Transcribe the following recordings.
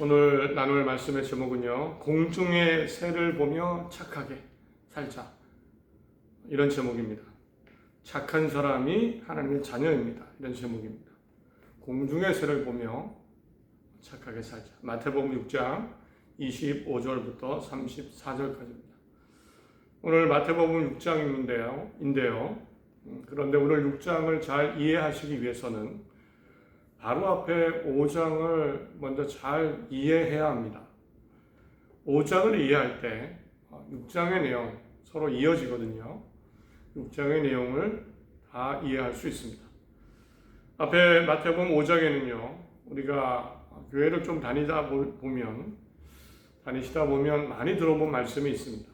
오늘 나눌 말씀의 제목은요, 공중의 새를 보며 착하게 살자, 이런 제목입니다. 착한 사람이 하나님의 자녀입니다. 이런 제목입니다. 공중의 새를 보며 착하게 살자. 마태복음 6장 25절부터 34절까지입니다. 오늘 마태복음 6장인데요. 그런데 오늘 6장을 잘 이해하시기 위해서는 바로 앞에 5장을 먼저 잘 이해해야 합니다. 5장을 이해할 때 6장의 내용 서로 이어지거든요. 6장의 내용을 다 이해할 수 있습니다. 앞에 마태복음 5장에는요. 우리가 교회를 좀 다니시다 보면 많이 들어본 말씀이 있습니다.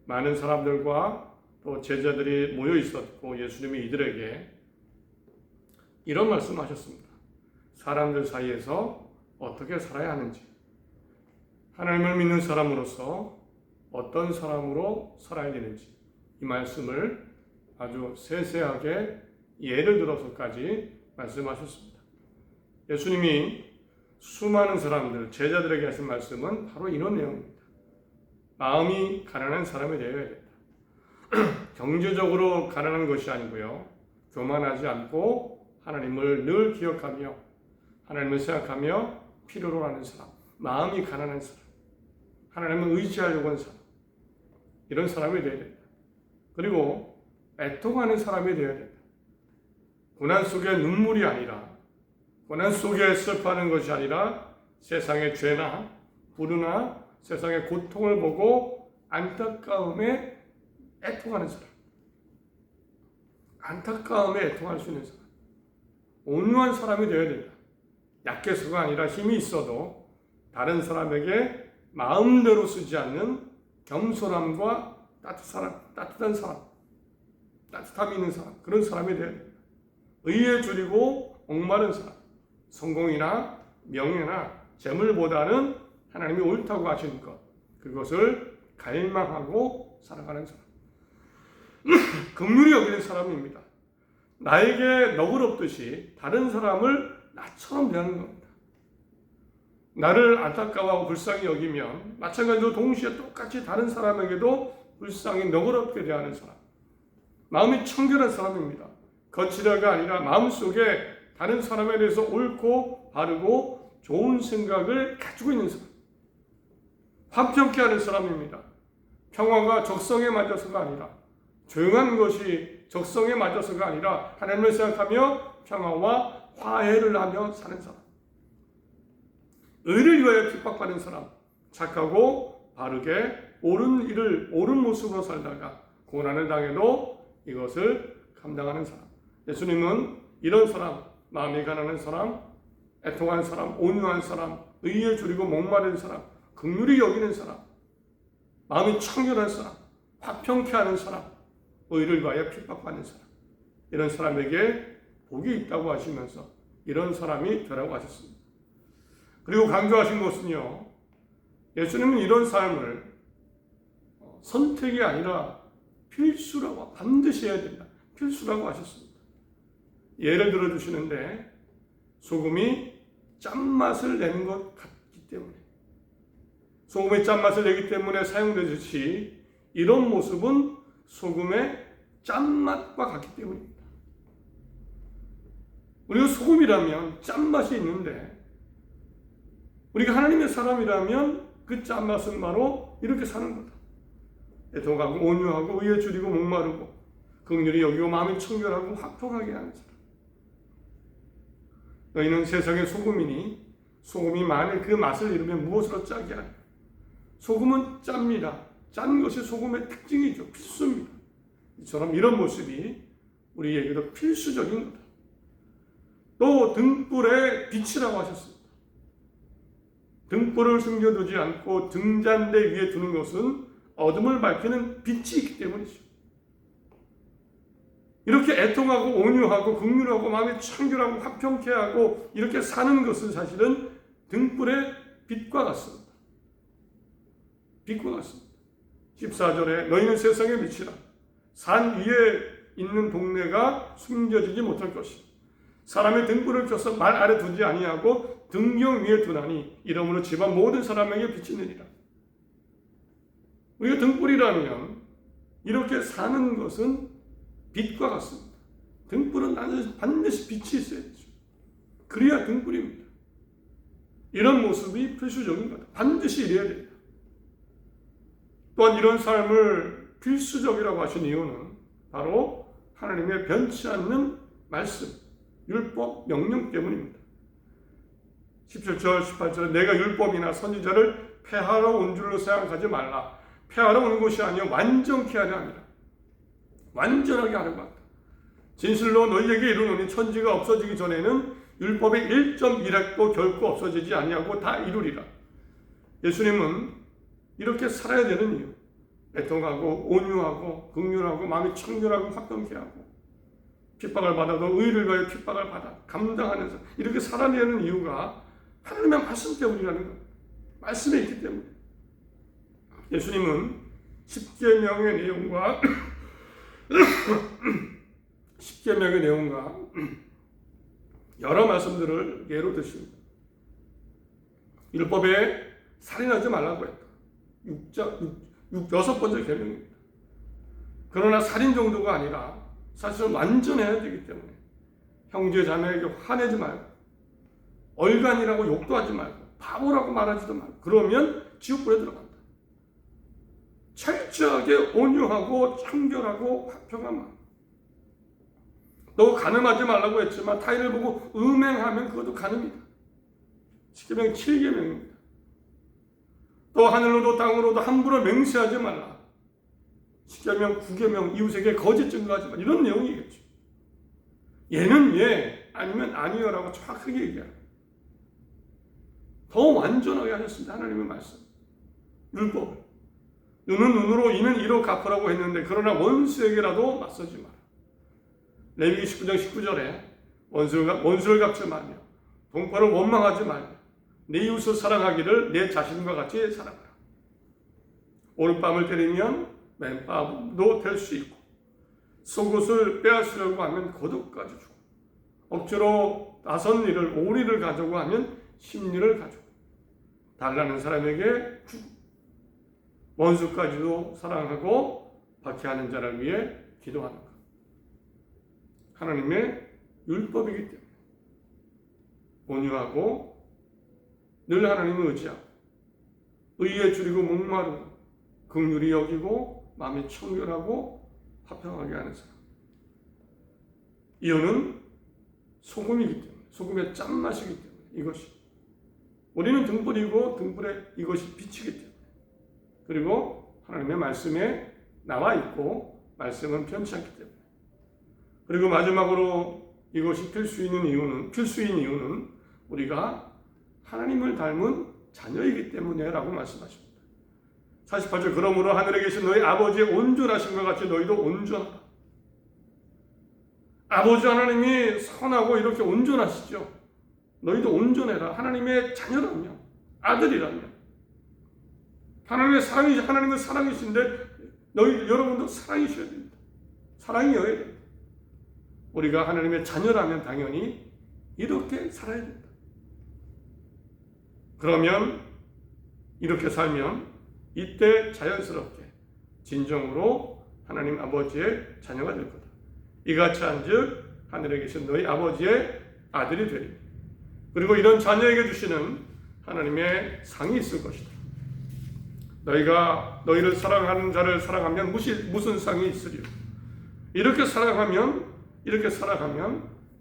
많은 사람들과 또 제자들이 모여 있었고 예수님이 이들에게 이런 말씀하셨습니다. 사람들 사이에서 어떻게 살아야 하는지, 하나님을 믿는 사람으로서 어떤 사람으로 살아야 되는지, 이 말씀을 아주 세세하게 예를 들어서까지 말씀하셨습니다. 예수님이 수많은 사람들, 제자들에게 하신 말씀은 바로 이런 내용입니다. 마음이 가난한 사람이 되어야 된다. 경제적으로 가난한 것이 아니고요. 교만하지 않고 하나님을 늘 기억하며 하나님을 생각하며 필요로 하는 사람, 마음이 가난한 사람, 하나님을 의지하려고 하는 사람, 이런 사람이 되어야 된다. 그리고 애통하는 사람이 되어야 된다. 고난 속에 눈물이 아니라, 고난 속에 슬퍼하는 것이 아니라 세상의 죄나 불우나 세상의 고통을 보고 안타까움에 애통하는 사람, 안타까움에 애통할 수 있는 사람, 온유한 사람이 되어야 된다. 약해서가 아니라 힘이 있어도 다른 사람에게 마음대로 쓰지 않는 겸손함과 따뜻한 사람, 따뜻함이 있는 사람, 그런 사람이 되어야 된다. 의에 줄이고 목마른 사람, 성공이나 명예나 재물보다는 하나님이 옳다고 하시는 것, 그것을 갈망하고 살아가는 사람, 긍휼히 여기는 사람입니다. 나에게 너그럽듯이 다른 사람을 나처럼 대하는 겁니다. 나를 안타까워하고 불쌍히 여기면 마찬가지로 동시에 똑같이 다른 사람에게도 불쌍히 너그럽게 대하는 사람, 마음이 청결한 사람입니다. 거칠어가 아니라 마음속에 다른 사람에 대해서 옳고 바르고 좋은 생각을 가지고 있는 사람, 화평케 하는 사람입니다. 평화가 적성에 맞아서가 아니라, 조용한 것이 적성에 맞아서가 아니라 하나님을 생각하며 평화와 화해를 하며 사는 사람, 의를 위하여 핍박받는 사람, 착하고 바르게 옳은 일을 옳은 모습으로 살다가 고난을 당해도 이것을 감당하는 사람. 예수님은 이런 사람, 마음이 가난한 사람, 애통한 사람, 온유한 사람, 의에 줄이고 목마른 사람, 긍휼히 여기는 사람, 마음이 청결한 사람, 화평케 하는 사람, 의를 위하여 핍박받는 사람, 이런 사람에게 복이 있다고 하시면서 이런 사람이 되라고 하셨습니다. 그리고 강조하신 것은요, 예수님은 이런 삶을 선택이 아니라 필수라고, 반드시 해야 된다, 필수라고 하셨습니다. 예를 들어 주시는데, 소금이 짠맛을 내는 것 같기 때문에, 소금이 짠맛을 내기 때문에 사용되듯이 이런 모습은 소금의 짠맛과 같기 때문입니다. 우리가 소금이라면 짠맛이 있는데, 우리가 하나님의 사람이라면 그 짠맛은 바로 이렇게 사는 거다. 애통하고 온유하고 의에 줄이고 목마르고 긍휼히 여기고 마음이 청결하고 화평하게 하는 사람. 너희는 세상의 소금이니 소금이 만일 그 맛을 잃으면 무엇으로 짜게 하냐. 소금은 짭니다. 짠 것이 소금의 특징이죠. 필수입니다. 이처럼 이런 모습이 우리에게도 필수적인 거다. 또 등불의 빛이라고 하셨습니다. 등불을 숨겨두지 않고 등잔대 위에 두는 것은 어둠을 밝히는 빛이 있기 때문이죠. 이렇게 애통하고 온유하고 긍휼하고 마음이 청결하고 화평케 하고 이렇게 사는 것은 사실은 등불의 빛과 같습니다. 빛과 같습니다. 14절에 너희는 세상의 빛이라 산 위에 있는 동네가 숨겨지지 못할 것이다. 사람의 등불을 켜서 말 아래 두지 아니하고 등경 위에 두나니 이러므로 집안 모든 사람에게 비치느니라. 우리가 등불이라면 이렇게 사는 것은 빛과 같습니다. 등불은 반드시 빛이 있어야 되죠. 그래야 등불입니다. 이런 모습이 필수적인 것. 반드시 이래야 됩니다. 또한 이런 삶을 필수적이라고 하신 이유는 바로 하나님의 변치 않는 말씀, 율법, 명령 때문입니다. 17절, 18절에 내가 율법이나 선지자를 폐하러 온 줄로 생각하지 말라. 폐하러 온 것이 아니요 완전케 하려 합니다. 완전하게 하는 것 같다. 진실로 너희에게 이르노니 천지가 없어지기 전에는 율법의 1.1핵도 결코 없어지지 아니하고 다 이루리라. 예수님은 이렇게 살아야 되는 이유, 애통하고 온유하고 긍휼하고 마음이 청결하고 화평케 하고 핍박을 받아도 의를 가해 핍박을 받아 감당하는 삶, 이렇게 살아야 되는 이유가 하나님의 말씀 때문이라는 것, 말씀에 있기 때문에. 예수님은 십계명의 내용과 십계명의 내용과 여러 말씀들을 예로 드십니다. 율법에 살인하지 말라고 했다. 6번째 계명입니다. 그러나 살인 정도가 아니라 사실은 완전해야 되기 때문에 형제 자매에게 화내지 말고 얼간이라고 욕도 하지 말고 바보라고 말하지도 말고 그러면 지옥불에 들어간다. 철저하게 온유하고 청결하고 화평한 마음. 너 간음하지 말라고 했지만 타인을 보고 음행하면 그것도 간음이다. 십계명 7계명입니다. 또 하늘로도 땅으로도 함부로 맹세하지 말라. 십계명 9계명 이웃에게 거짓 증거하지 말라. 이런 내용이겠죠. 얘는 얘 아니면 아니요라고 정확하게 얘기하라. 더 완전하게 하셨습니다. 하나님의 말씀, 율법을. 눈은 눈으로 이는 이로 갚으라고 했는데 그러나 원수에게라도 맞서지 마라. 레위기 19장 19절에 원수를 갚지 말며 동포를 원망하지 말며 내 이웃을 사랑하기를 내 자신과 같이 사랑하라. 오른밤을 때리면 맨밤도 될 수 있고 속옷을 빼앗으려고 하면 겉옷까지 주고 억지로 나선 일을 오리를 가져고 하면 십리를 가지고 달라는 사람에게 주고 원수까지도 사랑하고 박해하는 자를 위해 기도하는 것. 하나님의 율법이기 때문에 온유하고 늘 하나님을 의지하고 의에 줄이고 목마르고 긍휼히 여기고 마음이 청결하고 화평하게 하는 사람. 이유는 소금이기 때문에, 소금의 짠맛이기 때문에 이것이. 우리는 등불이고 등불에 이것이 빛이기 때문에. 그리고 하나님의 말씀에 나와 있고 말씀은 편치 않기 때문에. 그리고 마지막으로 이것이 필수인 이유는 우리가 하나님을 닮은 자녀이기 때문에라고 말씀하십니다. 48절 그러므로 하늘에 계신 너희 아버지의 온전하신 것 같이 너희도 온전하라. 아버지 하나님이 선하고 이렇게 온전하시죠. 너희도 온전해라. 하나님의 자녀라면, 아들이라면. 하나님은 사랑이신데 여러분도 사랑이셔야 됩니다. 사랑이어야 됩니다. 우리가 하나님의 자녀라면 당연히 이렇게 살아야 된다. 그러면 이렇게 살면 이때 자연스럽게 진정으로 하나님 아버지의 자녀가 될 거다. 이같이 한즉 하늘에 계신 너희 아버지의 아들이 되리니 그리고 이런 자녀에게 주시는 하나님의 상이 있을 것이다. 너희가 너희를 사랑하는 자를 사랑하면 무슨 상이 있으리요? 이렇게 살아가면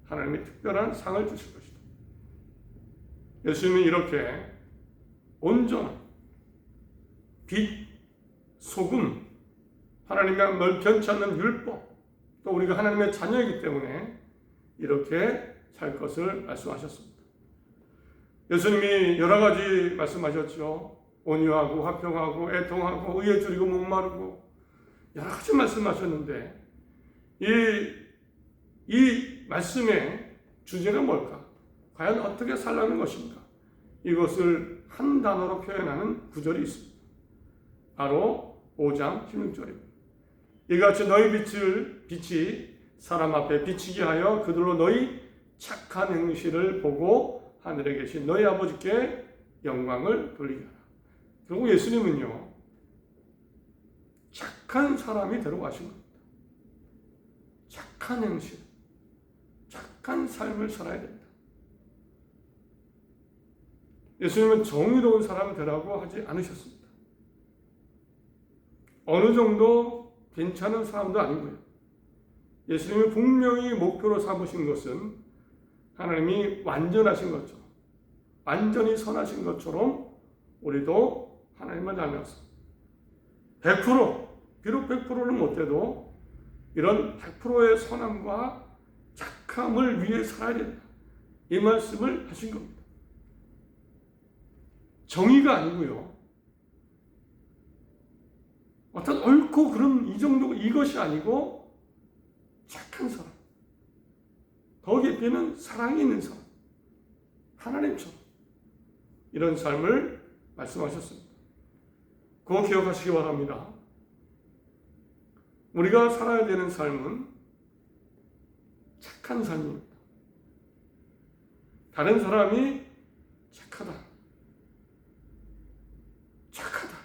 하나님이 특별한 상을 주실 것이다. 예수님은 이렇게 온전한 빛, 소금, 하나님의 변치 않는 율법, 또 우리가 하나님의 자녀이기 때문에 이렇게 살 것을 말씀하셨습니다. 예수님이 여러 가지 말씀하셨죠. 온유하고 화평하고 애통하고 의에 줄이고 목마르고 여러 가지 말씀하셨는데 이 말씀의 주제가 뭘까? 과연 어떻게 살라는 것인가? 이것을 한 단어로 표현하는 구절이 있습니다. 바로 5장 16절입니다. 이같이 너희 빛이 사람 앞에 비치게 하여 그들로 너희 착한 행실을 보고 하늘에 계신 너희 아버지께 영광을 돌리게 하라. 결국 예수님은요, 착한 사람이 데려가신 겁니다. 착한 행실, 착한 삶을 살아야 됩니다. 예수님은 정의로운 사람 되라고 하지 않으셨습니다. 어느 정도 괜찮은 사람도 아니고요. 예수님이 분명히 목표로 삼으신 것은 하나님이 완전하신 것처럼, 완전히 선하신 것처럼 우리도 하나님을 닮아서 100%, 비록 100%는 못돼도 이런 100%의 선함과 착함을 위해 살아야 된다. 이 말씀을 하신 겁니다. 정의가 아니고요. 어떤 옳고 그런 이 정도 이것이 아니고 착한 사람. 더 깊이는 사랑이 있는 사람. 하나님처럼 이런 삶을 말씀하셨습니다. 그거 기억하시기 바랍니다. 우리가 살아야 되는 삶은 착한 삶입니다. 다른 사람이 착하다, 착하다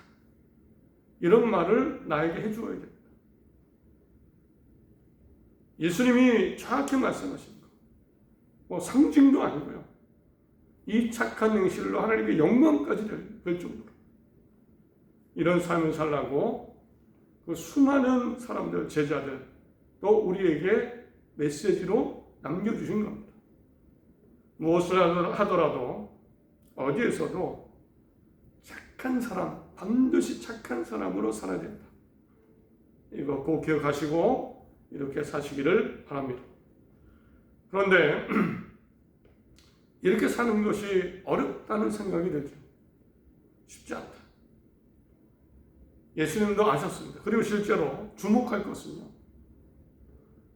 이런 말을 나에게 해주어야 됩니다. 예수님이 정확히 말씀하신 거, 뭐 상징도 아니고요. 이 착한 행실로 하나님께 영광까지 될 정도로 이런 삶을 살라고 그 수많은 사람들, 제자들 또 우리에게 메시지로 남겨주신 겁니다. 무엇을 하더라도 어디에서도 착한 사람, 반드시 착한 사람으로 살아야 된다. 이거 꼭 기억하시고 이렇게 사시기를 바랍니다. 그런데 이렇게 사는 것이 어렵다는 생각이 들죠. 쉽지 않다. 예수님도 아셨습니다. 그리고 실제로 주목할 것은요.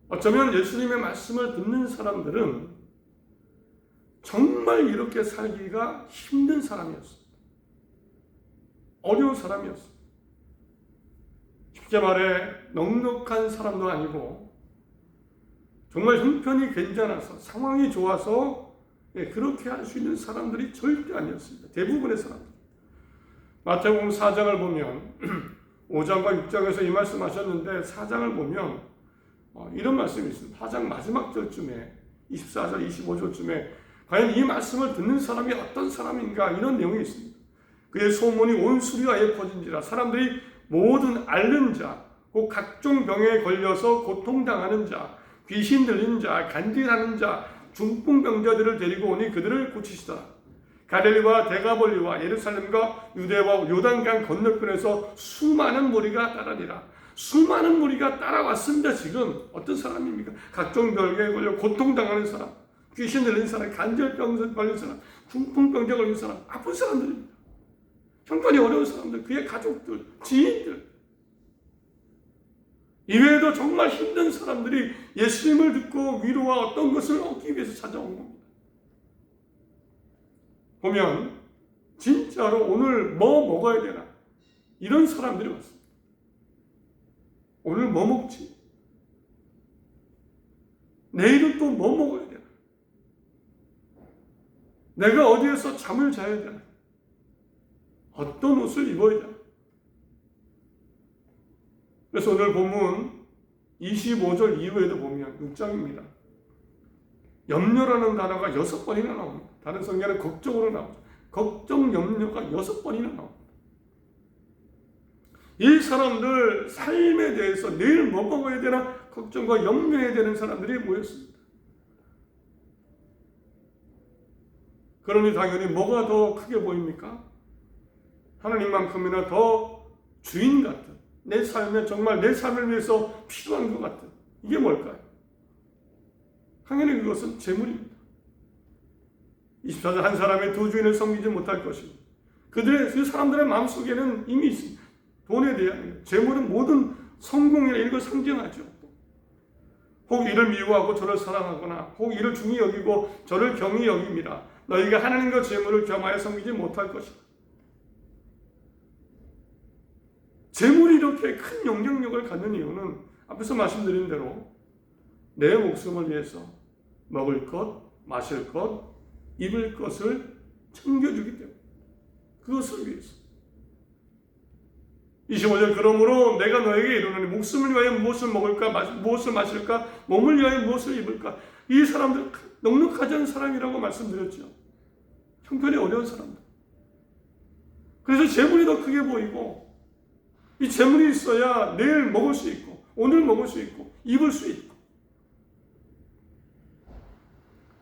어쩌면 예수님의 말씀을 듣는 사람들은 정말 이렇게 살기가 힘든 사람이었습니다. 어려운 사람이었습니다. 쉽게 말해 넉넉한 사람도 아니고 정말 형편이 괜찮아서 상황이 좋아서 그렇게 할 수 있는 사람들이 절대 아니었습니다. 대부분의 사람들. 마태복음 4장을 보면 5장과 6장에서 이 말씀하셨는데 4장을 보면 이런 말씀이 있습니다. 4장 마지막 절쯤에 24절, 25절쯤에 과연 이 말씀을 듣는 사람이 어떤 사람인가 이런 내용이 있습니다. 그의 소문이 온 수리아에 퍼진지라 사람들이 모든 앓는 자, 곧 각종 병에 걸려서 고통당하는 자, 귀신 들린 자, 간질하는 자, 중풍병자들을 데리고 오니 그들을 고치시더라. 갈릴리와 데가볼리와 예루살렘과 유대와 요단강 건너편에서 수많은 무리가 따라니라. 수많은 무리가 따라왔습니다. 지금 어떤 사람입니까? 각종 병에 걸려 고통당하는 사람, 귀신 들린 사람, 간절병 걸린 사람, 중풍병자 걸린 사람, 아픈 사람들입니다. 형편이 어려운 사람들, 그의 가족들, 지인들. 이외에도 정말 힘든 사람들이 예수님을 듣고 위로와 어떤 것을 얻기 위해서 찾아온 겁니다. 보면 진짜로 오늘 뭐 먹어야 되나 이런 사람들이 왔습니다. 오늘 뭐 먹지? 내일은 또 뭐 먹어야 되나? 내가 어디에서 잠을 자야 되나? 어떤 옷을 입어야 되나? 그래서 오늘 본문 25절 이후에도 보면 6장입니다. 염려라는 단어가 6번이나 나옵니다. 다른 성경에는 걱정으로 나오죠. 걱정, 염려가 6번이나 나옵니다. 이 사람들 삶에 대해서 내일 뭐 먹어야 되나 걱정과 염려해야 되는 사람들이 모였습니다. 그러니 당연히 뭐가 더 크게 보입니까? 하나님만큼이나 더 주인 같은 내 삶에 정말 내 삶을 위해서 필요한 것 같은 이게 뭘까요? 당연히 그것은 재물입니다. 24절 한 사람의 두 주인을 섬기지 못할 것이고 그 사람들의 마음속에는 이미 있습니다. 돈에 대한 재물은 모든 성공이나 이런 걸 상징하죠. 혹 이를 미워하고 저를 사랑하거나 혹 이를 중히 여기고 저를 경히 여깁니다. 너희가 하나님과 재물을 겸하여 섬기지 못할 것이다. 재물이 이렇게 큰 영향력을 갖는 이유는 앞에서 말씀드린 대로 내 목숨을 위해서 먹을 것, 마실 것, 입을 것을 챙겨주기 때문에 그것을 위해서 25절 그러므로 내가 너에게 이르노니 목숨을 위하여 무엇을 먹을까 무엇을 마실까 몸을 위하여 무엇을 입을까 이 사람들 넉넉하지 않은 사람이라고 말씀드렸죠. 형편이 어려운 사람들. 그래서 재물이 더 크게 보이고 이 재물이 있어야 내일 먹을 수 있고 오늘 먹을 수 있고 입을 수 있고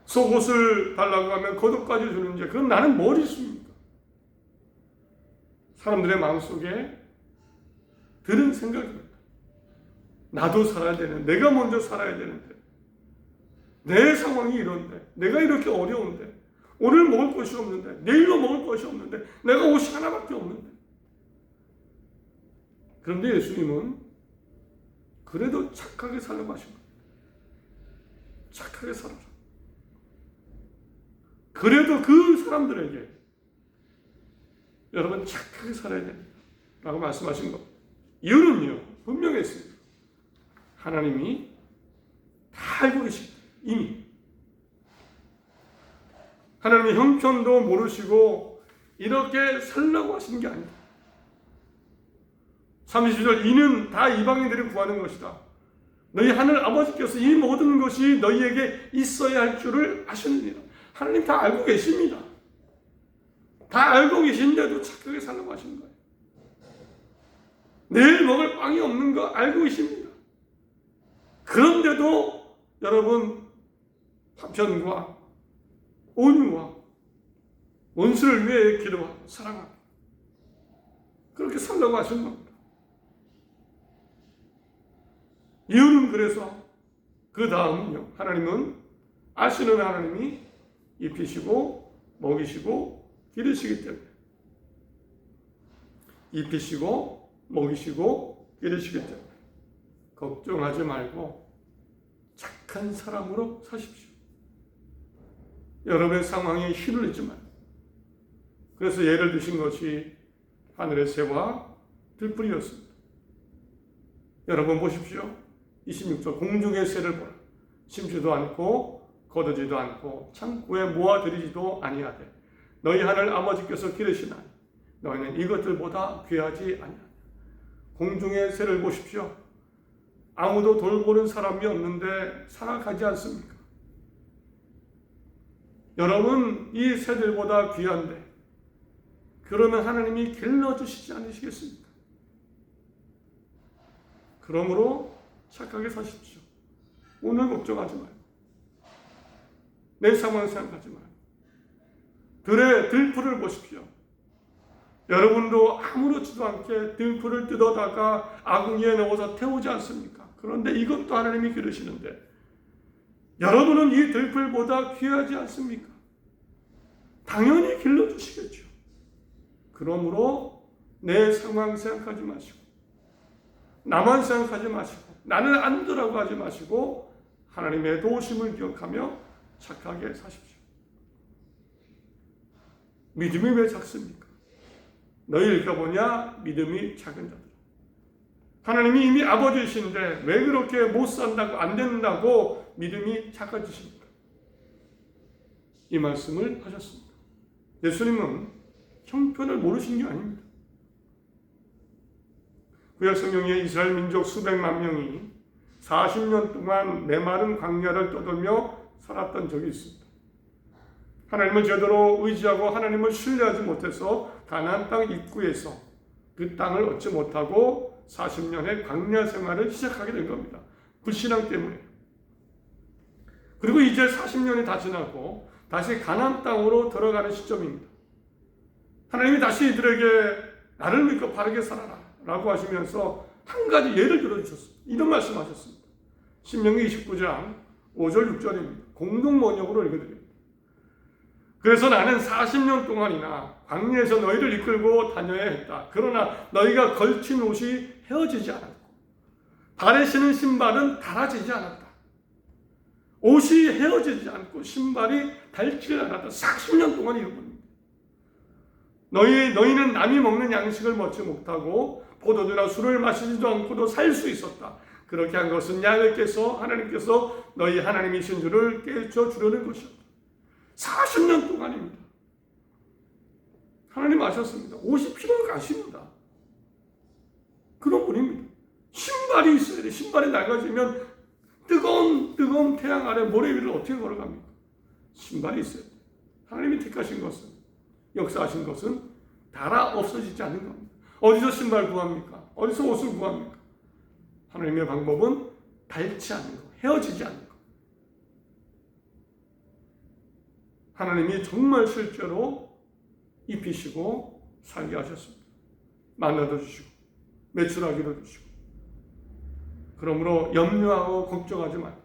속옷을 달라고 하면 겉옷까지 주는지 그럼 나는 뭘 있습니까? 사람들의 마음속에 드는 생각입니다. 나도 살아야 되는데 내가 먼저 살아야 되는데 내 상황이 이런데 내가 이렇게 어려운데 오늘 먹을 것이 없는데 내일로 먹을 것이 없는데 내가 옷이 하나밖에 없는데 그런데 예수님은 그래도 착하게 살라고 하신 겁니다. 착하게 살아라. 그래도 그 사람들에게 여러분 착하게 살아야 됩니다 라고 말씀하신 겁니다. 이유는요 분명했습니다. 하나님이 다 알고 계십니다. 이미 하나님의 형편도 모르시고 이렇게 살라고 하시는 게 아니다. 32절 이는 다 이방인들이 구하는 것이다. 너희 하늘 아버지께서 이 모든 것이 너희에게 있어야 할 줄을 아시느니라. 하나님 다 알고 계십니다. 다 알고 계신데도 착하게 살라고 하시는 거예요. 내일 먹을 빵이 없는 거 알고 계십니다. 그런데도 여러분 화평과 온유와 원수를 위해 기도하고 사랑하고 그렇게 살라고 하신 겁니다. 이유는 그래서 그 다음은요 하나님은 아시는 하나님이 입히시고 먹이시고 기르시기 때문에 입히시고 먹이시고 기르시기 때문에 걱정하지 말고 착한 사람으로 사십시오. 여러분의 상황에 휘둘리지 말고 그래서 예를 드신 것이 하늘의 새와 들풀이었습니다. 여러분 보십시오. 26절 공중의 새를 보라. 심지도 않고 거두지도 않고 창고에 모아들이지도 아니하되 너희 하늘 아버지께서 기르시나니 너희는 이것들보다 귀하지 아니하냐. 공중의 새를 보십시오. 아무도 돌보는 사람이 없는데 살아가지 않습니까? 여러분 이 새들보다 귀한데 그러면 하나님이 길러주시지 않으시겠습니까? 그러므로 착하게 사십시오. 오늘 걱정하지 말고 내 상황 생각하지 말고 들의 들풀을 보십시오. 여러분도 아무렇지도 않게 들풀을 뜯어다가 아궁이에 넣어서 태우지 않습니까? 그런데 이것도 하나님이 기르시는데 여러분은 이 들풀보다 귀하지 않습니까? 당연히 길러주시겠죠. 그러므로 내 상황 생각하지 마시고 나만 생각하지 마시고 나는 안 되라고 하지 마시고 하나님의 도우심을 기억하며 착하게 사십시오. 믿음이 왜 작습니까? 너희 읽어보냐? 믿음이 작은 자들. 하나님이 이미 아버지이신데 왜 그렇게 못 산다고 안 된다고 믿음이 작아지십니까? 이 말씀을 하셨습니다. 예수님은 형편을 모르신 게 아닙니다. 구약 성경에 이스라엘 민족 수백만 명이 40년 동안 메마른 광야를 떠돌며 살았던 적이 있습니다. 하나님을 제대로 의지하고 하나님을 신뢰하지 못해서 가나안 땅 입구에서 그 땅을 얻지 못하고 40년의 광야 생활을 시작하게 된 겁니다. 불신앙 때문에. 그리고 이제 40년이 다 지나고 다시 가나안 땅으로 들어가는 시점입니다. 하나님이 다시 이들에게 나를 믿고 바르게 살아라 라고 하시면서 한 가지 예를 들어주셨습니다. 이런 말씀하셨습니다. 신명기 29장 5절 6절입니다. 공동 번역으로 읽어드립니다. 그래서 나는 40년 동안이나 광야에서 너희를 이끌고 다녀야 했다. 그러나 너희가 걸친 옷이 헤어지지 않았고 발에 신은 신발은 닳아지지 않았다. 옷이 헤어지지 않고 신발이 닳지 않았다. 40년 동안 이런 겁니다. 너희는 남이 먹는 양식을 먹지 못하고 포도주나 술을 마시지도 않고도 살 수 있었다. 그렇게 한 것은 하나님께서 너희 하나님이신 줄을 깨우쳐 주려는 것이었다. 40년 동안입니다. 하나님 아셨습니다. 50km 가십니다. 그런 분입니다. 신발이 있어야 돼. 신발이 낡아지면 뜨거운 태양 아래 모래 위를 어떻게 걸어갑니까? 신발이 있어야 돼. 하나님이 택하신 것은, 역사하신 것은 달아 없어지지 않는 겁니다. 어디서 신발 구합니까? 어디서 옷을 구합니까? 하나님의 방법은 닳지 않는 것, 헤어지지 않는 것. 하나님이 정말 실제로 입히시고 살게 하셨습니다. 만나도 주시고 매출하기도 주시고. 그러므로 염려하고 걱정하지 말고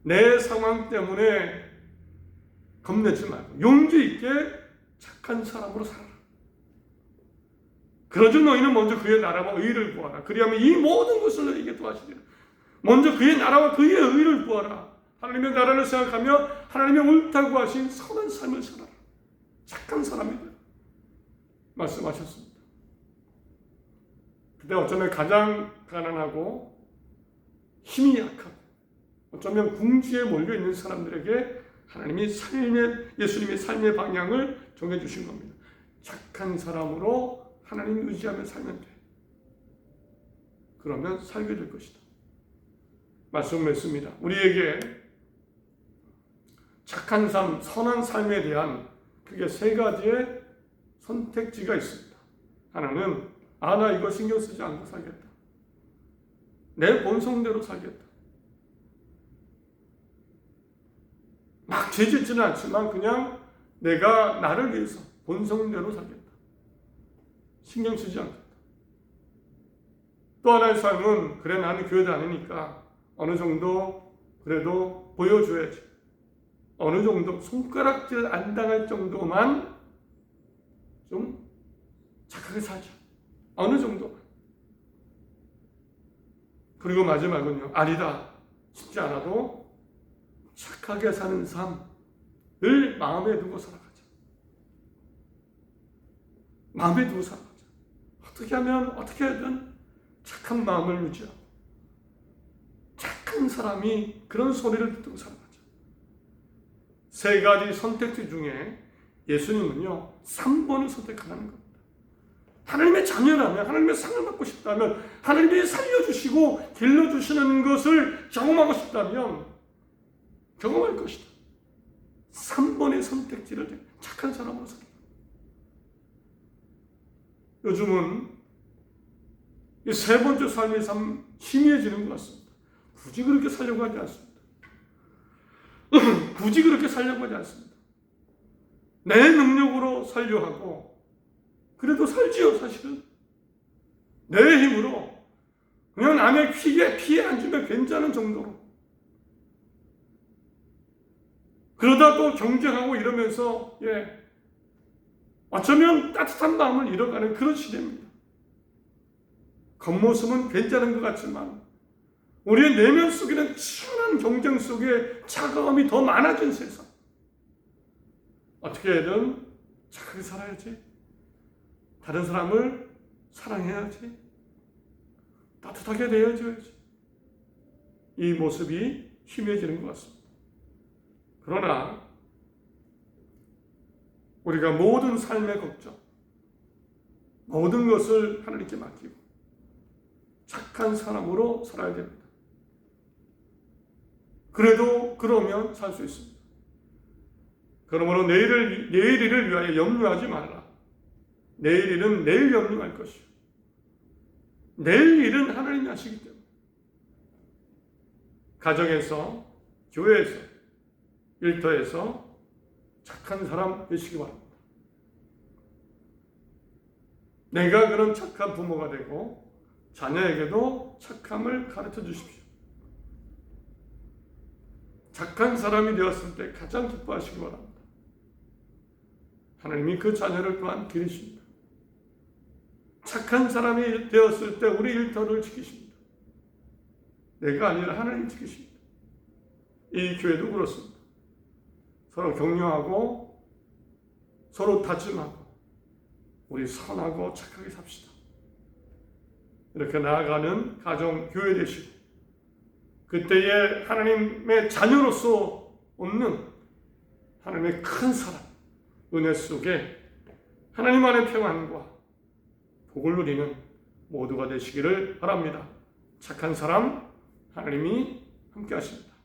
내 상황 때문에 겁내지 말고 용기 있게 착한 사람으로 살아라. 그러즉 너희는 먼저 그의 나라와 의를 구하라. 그리하면 이 모든 것을 너희에게 도와주리라. 먼저 그의 나라와 그의 의를 구하라. 하나님의 나라를 생각하며 하나님의 옳다고 하신 선한 삶을 살아라. 착한 사람이 되라 말씀하셨습니다. 그때 어쩌면 가장 가난하고 힘이 약하고 어쩌면 궁지에 몰려있는 사람들에게 하나님이 예수님의 삶의 방향을 정해주신 겁니다. 착한 사람으로 하나님 의지하며 살면 돼. 그러면 살게 될 것이다. 말씀 맺습니다. 우리에게 착한 삶, 선한 삶에 대한 크게 세 가지의 선택지가 있습니다. 하나는 나 이거 신경 쓰지 않고 살겠다. 내 본성대로 살겠다. 막 죄짓지는 않지만 그냥 내가 나를 위해서 본성대로 살겠다. 신경 쓰지 않겠다. 또 하나의 삶은 그래 나는 교회 다니니까 어느 정도 그래도 보여줘야지. 어느 정도 손가락질 안 당할 정도만 좀 착하게 살자. 어느 정도만. 그리고 마지막은요. 아니다. 쉽지 않아도 착하게 사는 삶 늘 마음에 두고 살아가자. 마음에 두고 살아가자. 어떻게 하면 어떻게 하든 착한 마음을 유지하고 착한 사람이 그런 소리를 듣고 살아가자. 세 가지 선택지 중에 예수님은요 3번을 선택하라는 겁니다. 하나님의 자녀라면, 하나님의 상을 받고 싶다면, 하나님이 살려주시고 길러주시는 것을 경험하고 싶다면 경험할 것이다. 3번의 선택지를 착한 사람으로 살아라. 요즘은 이 세 번째 삶의 삶 희미해지는 것 같습니다. 굳이 그렇게 살려고 하지 않습니다. 굳이 그렇게 살려고 하지 않습니다. 내 능력으로 살려 하고 그래도 살지요 사실은. 내 힘으로 그냥 남의 피해 안 주면 괜찮은 정도로. 그러다 또 경쟁하고 이러면서 어쩌면 따뜻한 마음을 잃어가는 그런 시대입니다. 겉모습은 괜찮은 것 같지만 우리의 내면 속에는 치열한 경쟁 속에 차가움이 더 많아진 세상. 어떻게든 착하게 살아야지. 다른 사람을 사랑해야지. 따뜻하게 대해줘야지. 이 모습이 희미해지는 것 같습니다. 그러나 우리가 모든 삶의 걱정, 모든 것을 하나님께 맡기고 착한 사람으로 살아야 됩니다. 그러면 살 수 있습니다. 그러므로 내일 일을 위하여 염려하지 말라. 내일 일은 내일 염려할 것이요. 내일 일은 하나님이 하시기 때문에 가정에서, 교회에서, 일터에서 착한 사람 되시기 바랍니다. 내가 그런 착한 부모가 되고 자녀에게도 착함을 가르쳐 주십시오. 착한 사람이 되었을 때 가장 기뻐하시기 바랍니다. 하나님이 그 자녀를 또한 기르십니다. 착한 사람이 되었을 때 우리 일터를 지키십니다. 내가 아니라 하나님이 지키십니다. 이 교회도 그렇습니다. 서로 격려하고 서로 다짐하고 우리 선하고 착하게 삽시다. 이렇게 나아가는 가정, 교회 되시고 그때에 하나님의 자녀로서 얻는 하나님의 큰 사랑, 은혜 속에 하나님 안의 평안과 복을 누리는 모두가 되시기를 바랍니다. 착한 사람, 하나님이 함께 하십니다.